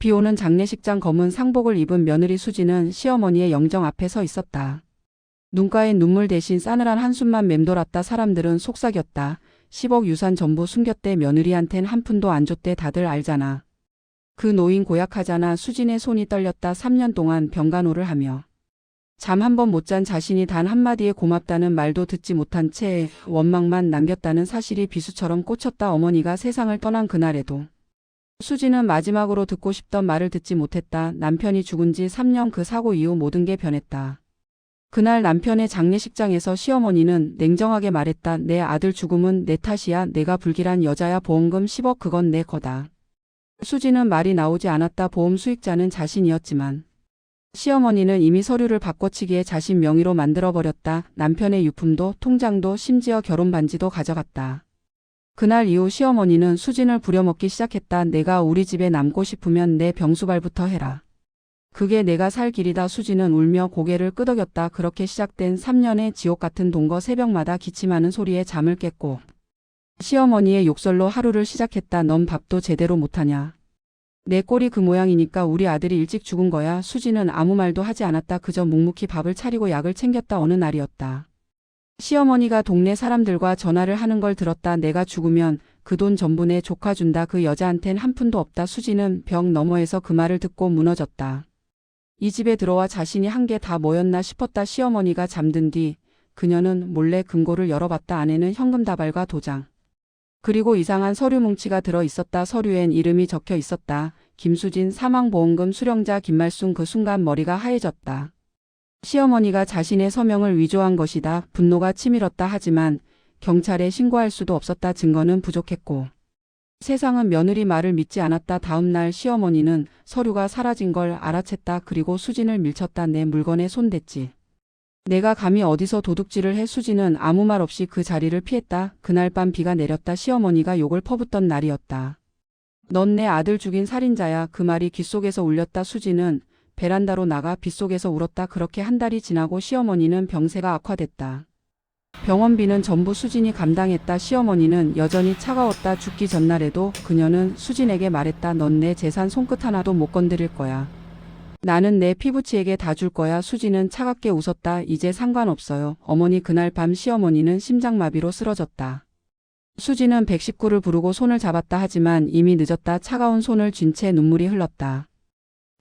비 오는 장례식장 검은 상복을 입은 며느리 수지는 시어머니의 영정 앞에 서 있었다. 눈가엔 눈물 대신 싸늘한 한숨만 맴돌았다. 사람들은 속삭였다. 10억 유산 전부 숨겼대. 며느리한텐 한 푼도 안 줬대. 다들 알잖아. 그 노인 고약하잖아. 수진의 손이 떨렸다. 3년 동안 병간호를 하며 잠 한 번 못 잔 자신이 단 한마디에 고맙다는 말도 듣지 못한 채 원망만 남겼다는 사실이 비수처럼 꽂혔다. 어머니가 세상을 떠난 그날에도 수지는 마지막으로 듣고 싶던 말을 듣지 못했다. 남편이 죽은 지 3년. 그 사고 이후 모든 게 변했다. 그날 남편의 장례식장에서 시어머니는 냉정하게 말했다. 내 아들 죽음은 내 탓이야. 내가 불길한 여자야. 보험금 10억 그건 내 거다. 수지는 말이 나오지 않았다. 보험 수익자는 자신이었지만 시어머니는 이미 서류를 바꿔치기해 자신 명의로 만들어버렸다. 남편의 유품도 통장도 심지어 결혼 반지도 가져갔다. 그날 이후 시어머니는 수진을 부려먹기 시작했다. 내가 우리 집에 남고 싶으면 내 병수발부터 해라. 그게 내가 살 길이다. 수지는 울며 고개를 끄덕였다. 그렇게 시작된 3년의 지옥 같은 동거. 새벽마다 기침하는 소리에 잠을 깼고 시어머니의 욕설로 하루를 시작했다. 넌 밥도 제대로 못하냐. 내 꼴이 그 모양이니까 우리 아들이 일찍 죽은 거야. 수지는 아무 말도 하지 않았다. 그저 묵묵히 밥을 차리고 약을 챙겼다. 어느 날이었다. 시어머니가 동네 사람들과 전화를 하는 걸 들었다. 내가 죽으면 그 돈 전부 내 조카 준다. 그 여자한텐 한 푼도 없다. 수지는 벽 너머에서 그 말을 듣고 무너졌다. 이 집에 들어와 자신이 한 게 다 뭐였나 싶었다. 시어머니가 잠든 뒤 그녀는 몰래 금고를 열어봤다. 안에는 현금 다발과 도장 그리고 이상한 서류 뭉치가 들어 있었다. 서류엔 이름이 적혀 있었다. 김수진 사망보험금 수령자 김말순. 그 순간 머리가 하얘졌다. 시어머니가 자신의 서명을 위조한 것이다. 분노가 치밀었다. 하지만 경찰에 신고할 수도 없었다. 증거는 부족했고 세상은 며느리 말을 믿지 않았다. 다음 날 시어머니는 서류가 사라진 걸 알아챘다. 그리고 수진을 밀쳤다. 내 물건에 손댔지. 내가 감히 어디서 도둑질을 해. 수진은 아무 말 없이 그 자리를 피했다. 그날 밤 비가 내렸다. 시어머니가 욕을 퍼붓던 날이었다. 넌 내 아들 죽인 살인자야. 그 말이 귓속에서 울렸다. 수진은 베란다로 나가 빗속에서 울었다. 그렇게 한 달이 지나고 시어머니는 병세가 악화됐다. 병원비는 전부 수진이 감당했다. 시어머니는 여전히 차가웠다. 죽기 전날에도 그녀는 수진에게 말했다. 넌 내 재산 손끝 하나도 못 건드릴 거야. 나는 내 피부치에게 다 줄 거야. 수지는 차갑게 웃었다. 이제 상관없어요. 어머니. 그날 밤 시어머니는 심장마비로 쓰러졌다. 수지는 119를 부르고 손을 잡았다. 하지만 이미 늦었다. 차가운 손을 쥔 채 눈물이 흘렀다.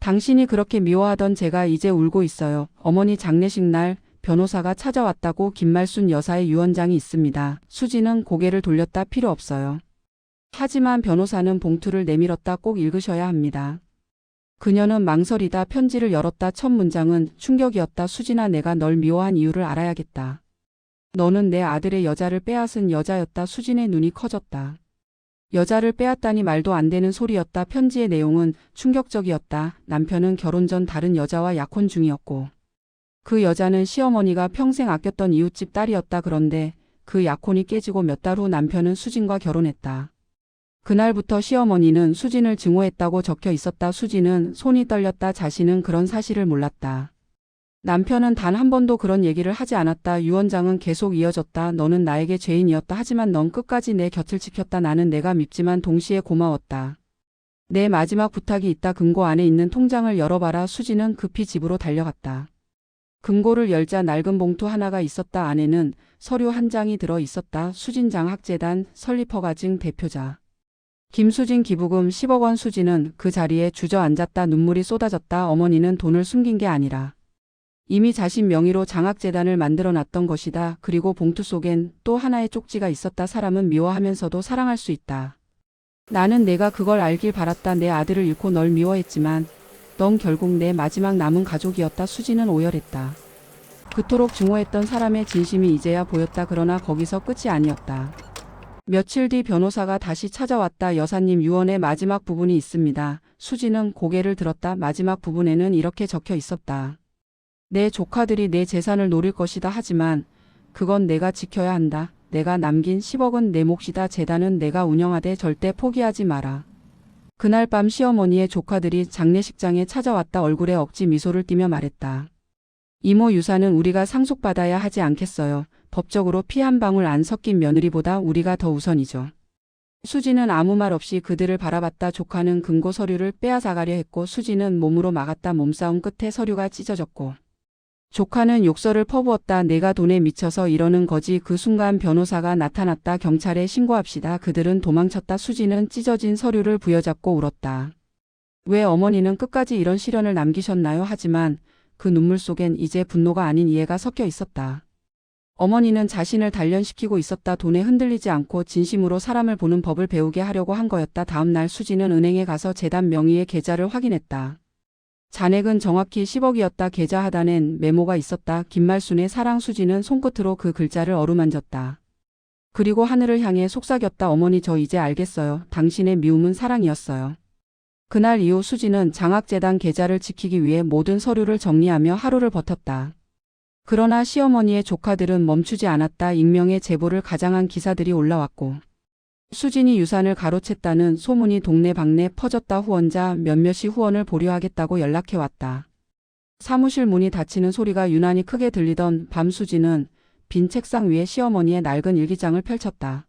당신이 그렇게 미워하던 제가 이제 울고 있어요. 어머니. 장례식 날 변호사가 찾아왔다고. 김말순 여사의 유언장이 있습니다. 수지는 고개를 돌렸다. 필요 없어요. 하지만 변호사는 봉투를 내밀었다. 꼭 읽으셔야 합니다. 그녀는 망설이다 편지를 열었다. 첫 문장은 충격이었다. 수진아, 내가 널 미워한 이유를 알아야겠다. 너는 내 아들의 여자를 빼앗은 여자였다. 수진의 눈이 커졌다. 여자를 빼앗다니 말도 안 되는 소리였다. 편지의 내용은 충격적이었다. 남편은 결혼 전 다른 여자와 약혼 중이었고 그 여자는 시어머니가 평생 아꼈던 이웃집 딸이었다. 그런데 그 약혼이 깨지고 몇 달 후 남편은 수진과 결혼했다. 그날부터 시어머니는 수진을 증오했다고 적혀 있었다. 수진은 손이 떨렸다. 자신은 그런 사실을 몰랐다. 남편은 단 한 번도 그런 얘기를 하지 않았다. 유언장은 계속 이어졌다. 너는 나에게 죄인이었다. 하지만 넌 끝까지 내 곁을 지켰다. 나는 내가 밉지만 동시에 고마웠다. 내 마지막 부탁이 있다. 금고 안에 있는 통장을 열어봐라. 수진은 급히 집으로 달려갔다. 금고를 열자 낡은 봉투 하나가 있었다. 안에는 서류 한 장이 들어 있었다. 수진장학재단 설립허가증 대표자 김수진 기부금 10억 원. 수진은 그 자리에 주저앉았다. 눈물이 쏟아졌다. 어머니는 돈을 숨긴 게 아니라 이미 자신 명의로 장학재단을 만들어놨던 것이다. 그리고 봉투 속엔 또 하나의 쪽지가 있었다. 사람은 미워하면서도 사랑할 수 있다. 나는 내가 그걸 알길 바랐다. 내 아들을 잃고 널 미워했지만 넌 결국 내 마지막 남은 가족이었다. 수진은 오열했다. 그토록 증오했던 사람의 진심이 이제야 보였다. 그러나 거기서 끝이 아니었다. 며칠 뒤 변호사가 다시 찾아왔다. 여사님, 유언의 마지막 부분이 있습니다. 수진은 고개를 들었다. 마지막 부분에는 이렇게 적혀 있었다. 내 조카들이 내 재산을 노릴 것이다. 하지만 그건 내가 지켜야 한다. 내가 남긴 10억은 내 몫이다. 재단은 내가 운영하되 절대 포기하지 마라. 그날 밤 시어머니의 조카들이 장례식장에 찾아왔다. 얼굴에 억지 미소를 띠며 말했다. 이모, 유산은 우리가 상속받아야 하지 않겠어요. 법적으로 피 한 방울 안 섞인 며느리보다 우리가 더 우선이죠. 수지는 아무 말 없이 그들을 바라봤다. 조카는 금고 서류를 빼앗아가려 했고 수지는 몸으로 막았다. 몸싸움 끝에 서류가 찢어졌고 조카는 욕설을 퍼부었다. 내가 돈에 미쳐서 이러는 거지. 그 순간 변호사가 나타났다. 경찰에 신고합시다. 그들은 도망쳤다. 수지는 찢어진 서류를 부여잡고 울었다. 왜 어머니는 끝까지 이런 시련을 남기셨나요? 하지만 그 눈물 속엔 이제 분노가 아닌 이해가 섞여 있었다. 어머니는 자신을 단련시키고 있었다. 돈에 흔들리지 않고 진심으로 사람을 보는 법을 배우게 하려고 한 거였다. 다음 날 수지는 은행에 가서 재단 명의의 계좌를 확인했다. 잔액은 정확히 10억이었다. 계좌 하단엔 메모가 있었다. 김말순의 사랑. 수지는 손끝으로 그 글자를 어루만졌다. 그리고 하늘을 향해 속삭였다. 어머니, 저 이제 알겠어요. 당신의 미움은 사랑이었어요. 그날 이후 수지는 장학재단 계좌를 지키기 위해 모든 서류를 정리하며 하루를 버텼다. 그러나 시어머니의 조카들은 멈추지 않았다. 익명의 제보를 가장한 기사들이 올라왔고 수진이 유산을 가로챘다는 소문이 동네방네 퍼졌다. 후원자 몇몇이 후원을 보류하겠다고 연락해왔다. 사무실 문이 닫히는 소리가 유난히 크게 들리던 밤 수지는 빈 책상 위에 시어머니의 낡은 일기장을 펼쳤다.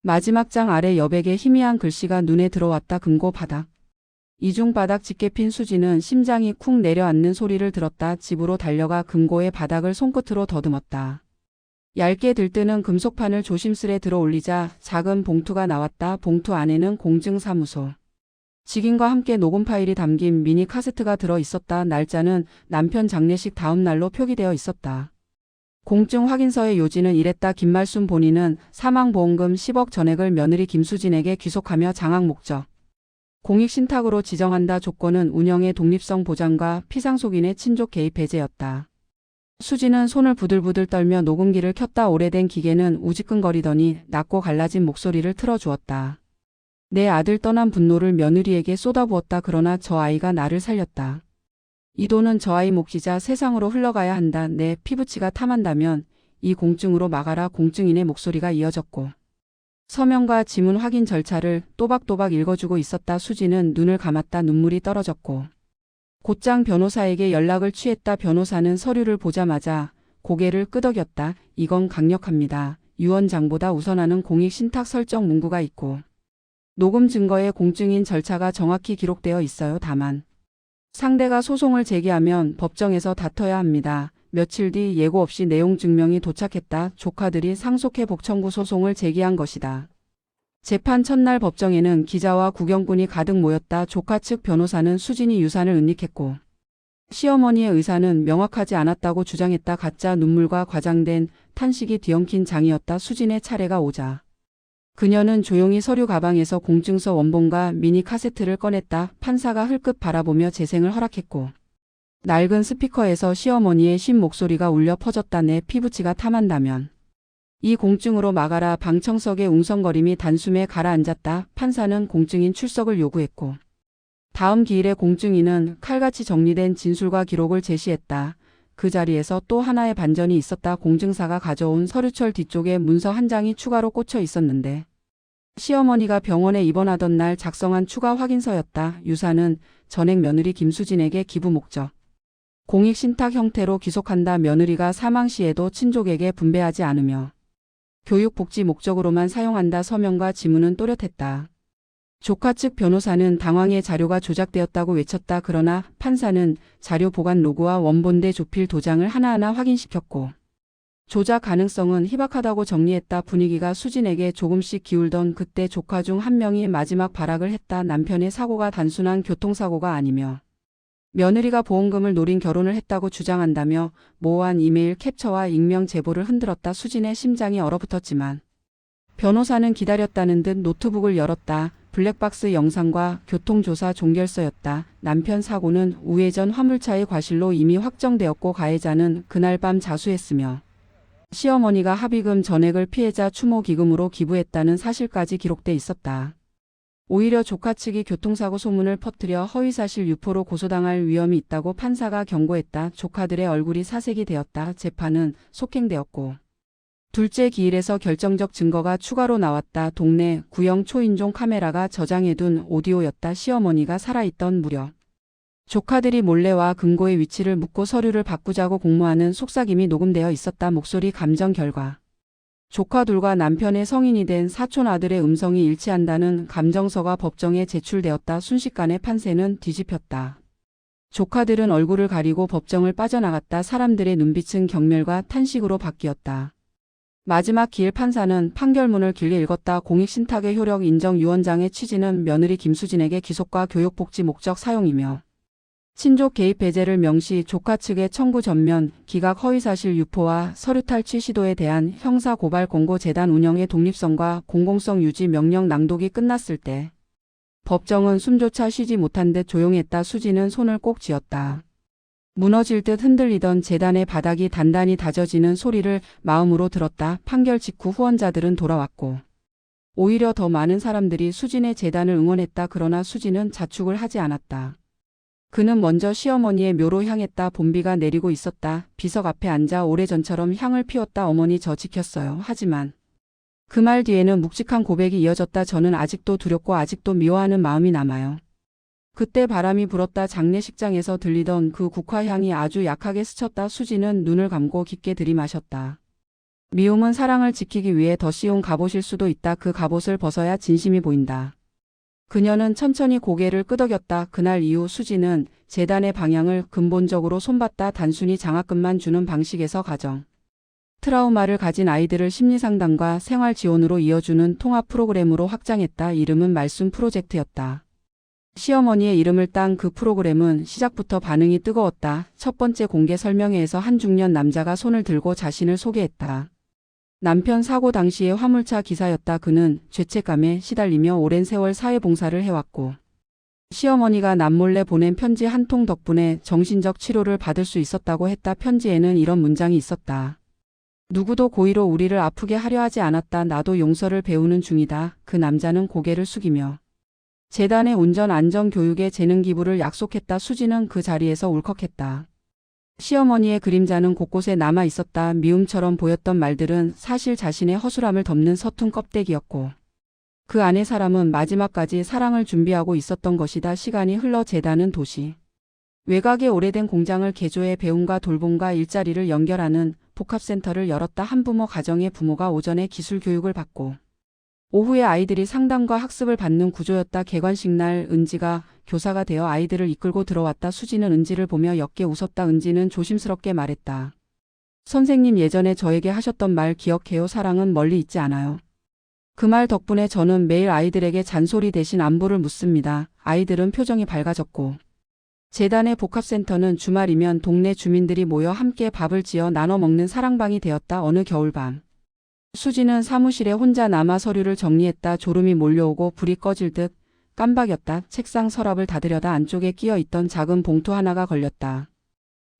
마지막 장 아래 여백의 희미한 글씨가 눈에 들어왔다. 금고 바닥. 이중 바닥 짙게 핀 수지는 심장이 쿵 내려앉는 소리를 들었다. 집으로 달려가 금고의 바닥을 손끝으로 더듬었다. 얇게 들뜨는 금속판을 조심스레 들어 올리자 작은 봉투가 나왔다. 봉투 안에는 공증사무소 직인과 함께 녹음 파일이 담긴 미니 카세트가 들어 있었다. 날짜는 남편 장례식 다음 날로 표기되어 있었다. 공증 확인서의 요지는 이랬다. 김말순 본인은 사망보험금 10억 전액을 며느리 김수진에게 귀속하며 장학 목적 공익신탁으로 지정한다. 조건은 운영의 독립성 보장과 피상속인의 친족 개입 배제였다. 수지는 손을 부들부들 떨며 녹음기를 켰다. 오래된 기계는 우지끈거리더니 낮고 갈라진 목소리를 틀어주었다. 내 아들 떠난 분노를 며느리에게 쏟아부었다. 그러나 저 아이가 나를 살렸다. 이 돈은 저 아이 몫이자 세상으로 흘러가야 한다. 내 피부치가 탐한다면 이 공증으로 막아라. 공증인의 목소리가 이어졌고 서명과 지문 확인 절차를 또박또박 읽어주고 있었다. 수지는 눈을 감았다. 눈물이 떨어졌고 곧장 변호사에게 연락을 취했다. 변호사는 서류를 보자마자 고개를 끄덕였다. 이건 강력합니다. 유언장보다 우선하는 공익신탁 설정 문구가 있고 녹음 증거에 공증인 절차가 정확히 기록되어 있어요. 다만 상대가 소송을 제기하면 법정에서 다퉈야 합니다. 며칠 뒤 예고 없이 내용 증명이 도착했다. 조카들이 상속회복 청구 소송을 제기한 것이다. 재판 첫날 법정에는 기자와 구경꾼이 가득 모였다. 조카 측 변호사는 수진이 유산을 은닉했고 시어머니의 의사는 명확하지 않았다고 주장했다. 가짜 눈물과 과장된 탄식이 뒤엉킨 장이었다. 수진의 차례가 오자 그녀는 조용히 서류 가방에서 공증서 원본과 미니 카세트를 꺼냈다. 판사가 흘끗 바라보며 재생을 허락했고 낡은 스피커에서 시어머니의 쉰 목소리가 울려 퍼졌다. 내 피부치가 탐한다면 이 공증으로 막아라. 방청석의 웅성거림이 단숨에 가라앉았다. 판사는 공증인 출석을 요구했고 다음 기일에 공증인은 칼같이 정리된 진술과 기록을 제시했다. 그 자리에서 또 하나의 반전이 있었다. 공증사가 가져온 서류철 뒤쪽에 문서 한 장이 추가로 꽂혀 있었는데 시어머니가 병원에 입원하던 날 작성한 추가 확인서였다. 유산은 전액 며느리 김수진에게 기부 목적 공익신탁 형태로 귀속한다. 며느리가 사망 시에도 친족에게 분배하지 않으며 교육 복지 목적으로만 사용한다. 서명과 지문은 또렷했다. 조카 측 변호사는 당황해 자료가 조작되었다고 외쳤다. 그러나 판사는 자료 보관 로그와 원본대 조필 도장을 하나하나 확인시켰고 조작 가능성은 희박하다고 정리했다. 분위기가 수진에게 조금씩 기울던 그때 조카 중 한 명이 마지막 발악을 했다. 남편의 사고가 단순한 교통사고가 아니며 며느리가 보험금을 노린 결혼을 했다고 주장한다며 모호한 이메일 캡처와 익명 제보를 흔들었다. 수진의 심장이 얼어붙었지만 변호사는 기다렸다는 듯 노트북을 열었다. 블랙박스 영상과 교통조사 종결서였다. 남편 사고는 우회전 화물차의 과실로 이미 확정되었고 가해자는 그날 밤 자수했으며 시어머니가 합의금 전액을 피해자 추모 기금으로 기부했다는 사실까지 기록돼 있었다. 오히려 조카 측이 교통사고 소문을 퍼뜨려 허위사실 유포로 고소당할 위험이 있다고 판사가 경고했다. 조카들의 얼굴이 사색이 되었다. 재판은 속행되었고 둘째 기일에서 결정적 증거가 추가로 나왔다. 동네 구형 초인종 카메라가 저장해둔 오디오였다. 시어머니가 살아있던 무렵 조카들이 몰래 와 금고의 위치를 묻고 서류를 바꾸자고 공모하는 속삭임이 녹음되어 있었다. 목소리 감정 결과 조카 둘과 남편의 성인이 된 사촌 아들의 음성이 일치한다는 감정서가 법정에 제출되었다. 순식간에 판세는 뒤집혔다. 조카들은 얼굴을 가리고 법정을 빠져나갔다. 사람들의 눈빛은 경멸과 탄식으로 바뀌었다. 마지막 기일 판사는 판결문을 길게 읽었다. 공익신탁의 효력 인정 유언장의 취지는 며느리 김수진에게 기속과 교육복지 목적 사용이며 친족 개입 배제를 명시, 조카 측의 청구 전면, 기각 허위사실 유포와 서류 탈취 시도에 대한 형사고발 공고, 재단 운영의 독립성과 공공성 유지 명령 낭독이 끝났을 때 법정은 숨조차 쉬지 못한 듯 조용했다. 수진은 손을 꼭 쥐었다. 무너질 듯 흔들리던 재단의 바닥이 단단히 다져지는 소리를 마음으로 들었다. 판결 직후 후원자들은 돌아왔고 오히려 더 많은 사람들이 수진의 재단을 응원했다. 그러나 수진은 자축을 하지 않았다. 그는 먼저 시어머니의 묘로 향했다. 봄비가 내리고 있었다. 비석 앞에 앉아 오래전처럼 향을 피웠다. 어머니, 저 지켰어요. 하지만 그 말 뒤에는 묵직한 고백이 이어졌다. 저는 아직도 두렵고 아직도 미워하는 마음이 남아요. 그때 바람이 불었다. 장례식장에서 들리던 그 국화향이 아주 약하게 스쳤다. 수진은 눈을 감고 깊게 들이마셨다. 미움은 사랑을 지키기 위해 더 씌운 갑옷일 수도 있다. 그 갑옷을 벗어야 진심이 보인다. 그녀는 천천히 고개를 끄덕였다. 그날 이후 수진은 재단의 방향을 근본적으로 손봤다. 단순히 장학금만 주는 방식에서 가정 트라우마를 가진 아이들을 심리상담과 생활 지원으로 이어주는 통합 프로그램으로 확장했다. 이름은 말순 프로젝트였다. 시어머니의 이름을 딴 그 프로그램은 시작부터 반응이 뜨거웠다. 첫 번째 공개 설명회에서 한 중년 남자가 손을 들고 자신을 소개했다. 남편 사고 당시의 화물차 기사였다. 그는 죄책감에 시달리며 오랜 세월 사회봉사를 해왔고 시어머니가 남몰래 보낸 편지 한 통 덕분에 정신적 치료를 받을 수 있었다고 했다. 편지에는 이런 문장이 있었다. 누구도 고의로 우리를 아프게 하려 하지 않았다. 나도 용서를 배우는 중이다. 그 남자는 고개를 숙이며 재단의 운전 안전 교육에 재능 기부를 약속했다. 수진은 그 자리에서 울컥했다. 시어머니의 그림자는 곳곳에 남아 있었다. 미움처럼 보였던 말들은 사실 자신의 허술함을 덮는 서툰 껍데기였고 그 안의 사람은 마지막까지 사랑을 준비하고 있었던 것이다. 시간이 흘러 재단은 도시 외곽의 오래된 공장을 개조해 배움과 돌봄과 일자리를 연결하는 복합센터를 열었다. 한부모 가정의 부모가 오전에 기술 교육을 받고 오후에 아이들이 상담과 학습을 받는 구조였다. 개관식 날 은지가 교사가 되어 아이들을 이끌고 들어왔다. 수지는 은지를 보며 옅게 웃었다. 은지는 조심스럽게 말했다. 선생님, 예전에 저에게 하셨던 말 기억해요. 사랑은 멀리 있지 않아요. 그 말 덕분에 저는 매일 아이들에게 잔소리 대신 안부를 묻습니다. 아이들은 표정이 밝아졌고 재단의 복합센터는 주말이면 동네 주민들이 모여 함께 밥을 지어 나눠 먹는 사랑방이 되었다. 어느 겨울밤 수지는 사무실에 혼자 남아 서류를 정리했다. 졸음이 몰려오고 불이 꺼질 듯 깜박였다. 책상 서랍을 닫으려다 안쪽에 끼어 있던 작은 봉투 하나가 걸렸다.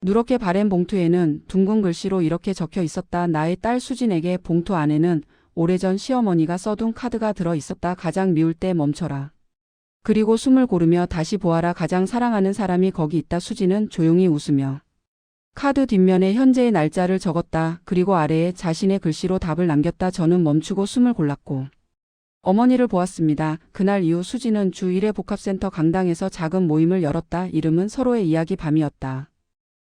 누렇게 바랜 봉투에는 둥근 글씨로 이렇게 적혀 있었다. 나의 딸 수진에게. 봉투 안에는 오래전 시어머니가 써둔 카드가 들어 있었다. 가장 미울 때 멈춰라. 그리고 숨을 고르며 다시 보아라. 가장 사랑하는 사람이 거기 있다. 수지는 조용히 웃으며 카드 뒷면에 현재의 날짜를 적었다. 그리고 아래에 자신의 글씨로 답을 남겼다. 저는 멈추고 숨을 골랐고 어머니를 보았습니다. 그날 이후 수지는 주 1회 복합센터 강당에서 작은 모임을 열었다. 이름은 서로의 이야기 밤이었다.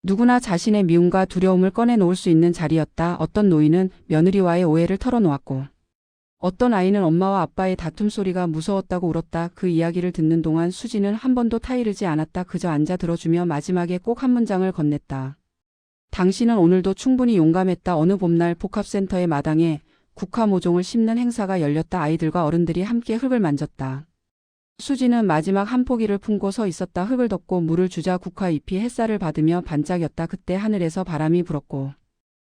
누구나 자신의 미움과 두려움을 꺼내놓을 수 있는 자리였다. 어떤 노인은 며느리와의 오해를 털어놓았고 어떤 아이는 엄마와 아빠의 다툼 소리가 무서웠다고 울었다. 그 이야기를 듣는 동안 수지는 한 번도 타이르지 않았다. 그저 앉아 들어주며 마지막에 꼭 한 문장을 건넸다. 당신은 오늘도 충분히 용감했다. 어느 봄날 복합센터의 마당에 국화 모종을 심는 행사가 열렸다. 아이들과 어른들이 함께 흙을 만졌다. 수지는 마지막 한 포기를 품고 서 있었다. 흙을 덮고 물을 주자 국화 잎이 햇살을 받으며 반짝였다. 그때 하늘에서 바람이 불었고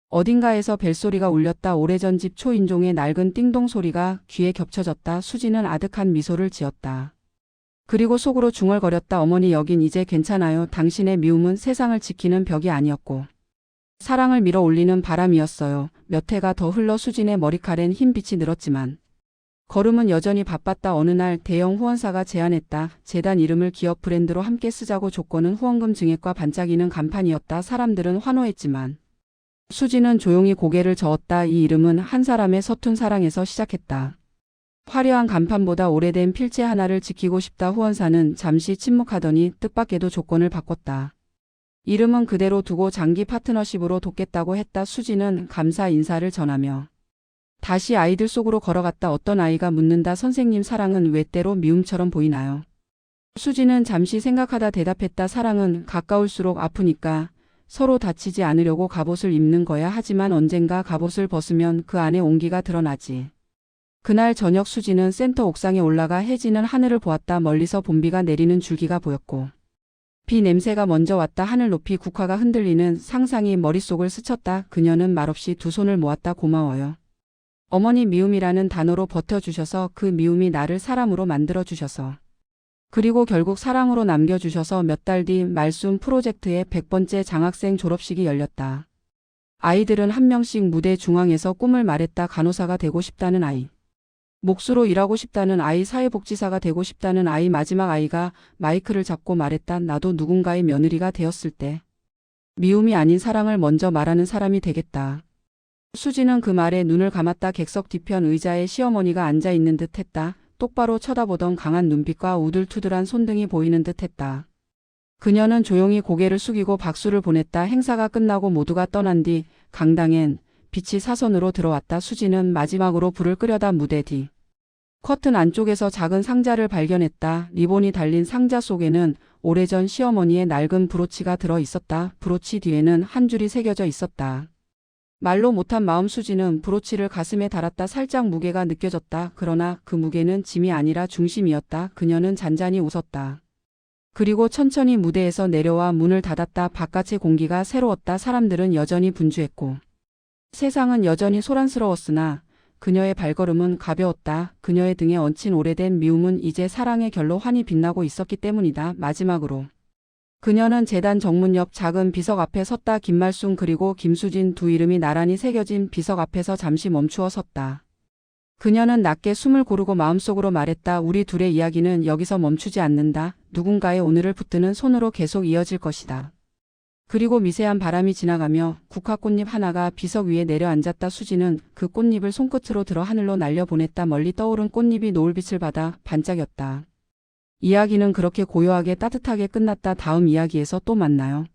어딘가에서 벨소리가 울렸다. 오래전 집 초인종의 낡은 띵동 소리가 귀에 겹쳐졌다. 수지는 아득한 미소를 지었다. 그리고 속으로 중얼거렸다. 어머니, 여긴 이제 괜찮아요. 당신의 미움은 세상을 지키는 벽이 아니었고 사랑을 밀어 올리는 바람이었어요. 몇 해가 더 흘러 수진의 머리칼엔 흰 빛이 늘었지만 걸음은 여전히 바빴다. 어느 날 대형 후원사가 제안했다. 재단 이름을 기업 브랜드로 함께 쓰자고. 조건은 후원금 증액과 반짝이는 간판이었다. 사람들은 환호했지만 수지는 조용히 고개를 저었다. 이 이름은 한 사람의 서툰 사랑에서 시작했다. 화려한 간판보다 오래된 필체 하나를 지키고 싶다. 후원사는 잠시 침묵하더니 뜻밖에도 조건을 바꿨다. 이름은 그대로 두고 장기 파트너십으로 돕겠다고 했다. 수지는 감사 인사를 전하며 다시 아이들 속으로 걸어갔다. 어떤 아이가 묻는다. 선생님, 사랑은 왜 때로 미움처럼 보이나요? 수지는 잠시 생각하다 대답했다. 사랑은 가까울수록 아프니까 서로 다치지 않으려고 갑옷을 입는 거야. 하지만 언젠가 갑옷을 벗으면 그 안에 온기가 드러나지. 그날 저녁 수지는 센터 옥상에 올라가 해지는 하늘을 보았다. 멀리서 봄비가 내리는 줄기가 보였고 비 냄새가 먼저 왔다. 하늘 높이 국화가 흔들리는 상상이 머릿속을 스쳤다. 그녀는 말없이 두 손을 모았다. 고마워요. 어머니, 미움이라는 단어로 버텨주셔서, 그 미움이 나를 사람으로 만들어주셔서, 그리고 결국 사랑으로 남겨주셔서. 몇 달 뒤 말순 프로젝트의 100번째 장학생 졸업식이 열렸다. 아이들은 한 명씩 무대 중앙에서 꿈을 말했다. 간호사가 되고 싶다는 아이, 목수로 일하고 싶다는 아이, 사회복지사가 되고 싶다는 아이, 마지막 아이가 마이크를 잡고 말했다. 나도 누군가의 며느리가 되었을 때 미움이 아닌 사랑을 먼저 말하는 사람이 되겠다. 수지는 그 말에 눈을 감았다. 객석 뒤편 의자에 시어머니가 앉아 있는 듯 했다. 똑바로 쳐다보던 강한 눈빛과 우들투들한 손등이 보이는 듯 했다. 그녀는 조용히 고개를 숙이고 박수를 보냈다. 행사가 끝나고 모두가 떠난 뒤 강당엔 빛이 사선으로 들어왔다. 수지는 마지막으로 불을 끄려다 무대 뒤 커튼 안쪽에서 작은 상자를 발견했다. 리본이 달린 상자 속에는 오래전 시어머니의 낡은 브로치가 들어 있었다. 브로치 뒤에는 한 줄이 새겨져 있었다. 말로 못한 마음. 수지는 브로치를 가슴에 달았다. 살짝 무게가 느껴졌다. 그러나 그 무게는 짐이 아니라 중심이었다. 그녀는 잔잔히 웃었다. 그리고 천천히 무대에서 내려와 문을 닫았다. 바깥의 공기가 새로웠다. 사람들은 여전히 분주했고 세상은 여전히 소란스러웠으나 그녀의 발걸음은 가벼웠다. 그녀의 등에 얹힌 오래된 미움은 이제 사랑의 결로 환히 빛나고 있었기 때문이다. 마지막으로 그녀는 재단 정문 옆 작은 비석 앞에 섰다. 김말순 그리고 김수진, 두 이름이 나란히 새겨진 비석 앞에서 잠시 멈추어 섰다. 그녀는 낮게 숨을 고르고 마음속으로 말했다. 우리 둘의 이야기는 여기서 멈추지 않는다. 누군가의 오늘을 붙드는 손으로 계속 이어질 것이다. 그리고 미세한 바람이 지나가며 국화 꽃잎 하나가 비석 위에 내려앉았다. 수지는 그 꽃잎을 손끝으로 들어 하늘로 날려보냈다. 멀리 떠오른 꽃잎이 노을빛을 받아 반짝였다. 이야기는 그렇게 고요하게 따뜻하게 끝났다. 다음 이야기에서 또 만나요.